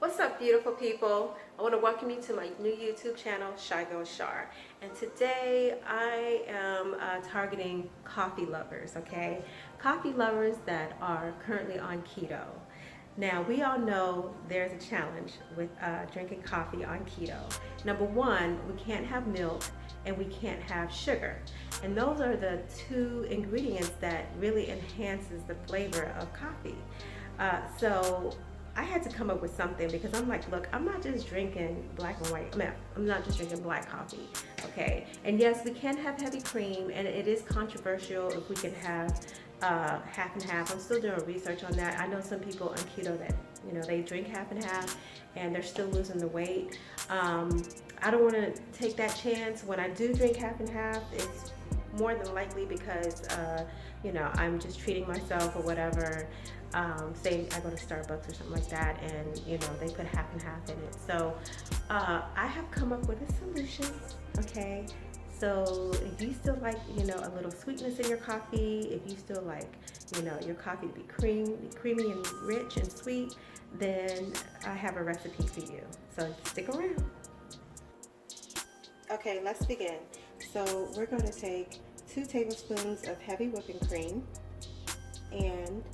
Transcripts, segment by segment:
What's up, beautiful people? I want to welcome you to my new YouTube channel, ShyGirl Shar. And today I am targeting coffee lovers, okay? Coffee lovers that are currently on keto. Now, we all know there's a challenge with drinking coffee on keto. Number one, we can't have milk and we can't have sugar. And those are the two ingredients that really enhances the flavor of coffee. So I had to come up with something because I'm like, look, I'm not just drinking black and white. I'm not just drinking black coffee, okay? And yes, we can have heavy cream, and it is controversial if we can have half and half. I'm still doing research on that. I know some people on keto that, you know, they drink half and half, and they're still losing the weight. I don't want to take that chance. When I do drink half and half, it's more than likely because, you know, I'm just treating myself or whatever. Say I go to Starbucks or something like that, and you know they put half and half in it. So I have come up with a solution. Okay, so if you still like, you know, a little sweetness in your coffee, if you still like, you know, your coffee to be creamy and rich and sweet, then I have a recipe for you. So stick around. Okay, let's begin. So we're going to take 2 tablespoons of heavy whipping cream, and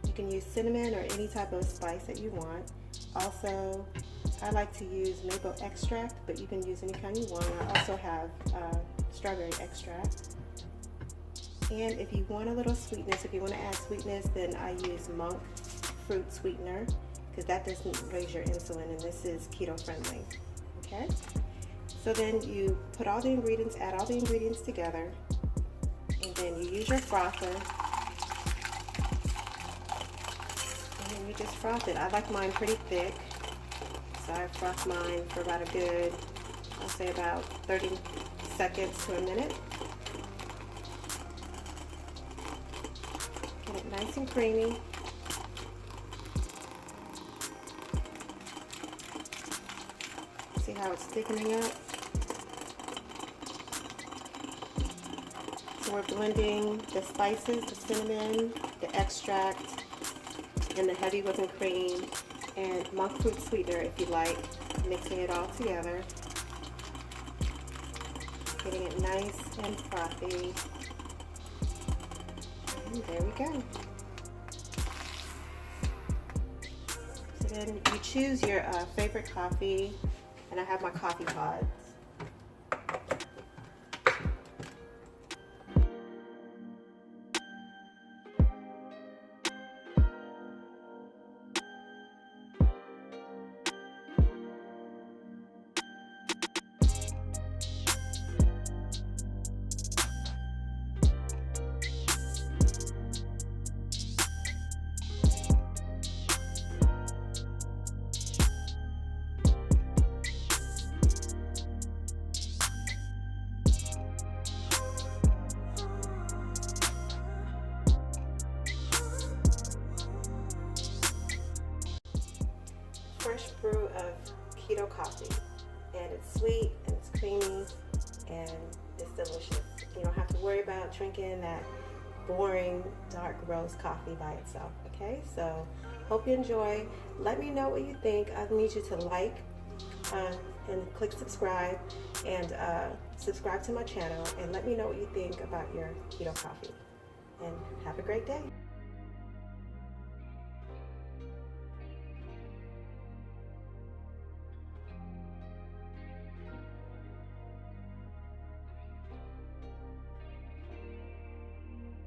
you can use cinnamon or any type of spice that you want. Also, I like to use maple extract, but you can use any kind you want. I also have strawberry extract. And if you want a little sweetness, if you want to add sweetness, then I use monk fruit sweetener, because that doesn't raise your insulin, and this is keto friendly. Okay? So then you put all the ingredients, add all the ingredients together, and then you use your frother. And you just froth it. I like mine pretty thick, so I froth mine for about a good, I'll say about 30 seconds to a minute. Get it nice and creamy. See how it's thickening up? So we're blending the spices, the cinnamon, the extract, and the heavy whipping cream, and monk fruit sweetener if you like, mixing it all together, getting it nice and frothy, and there we go. So then you choose your favorite coffee, and I have my coffee pods. Fresh brew of keto coffee, and it's sweet and it's creamy and it's delicious. You don't have to worry about drinking that boring dark roast coffee by itself. Okay, so hope you enjoy. Let me know what you think. I need you to like and click subscribe, and subscribe to my channel, and let me know what you think about your keto coffee, and have a great day.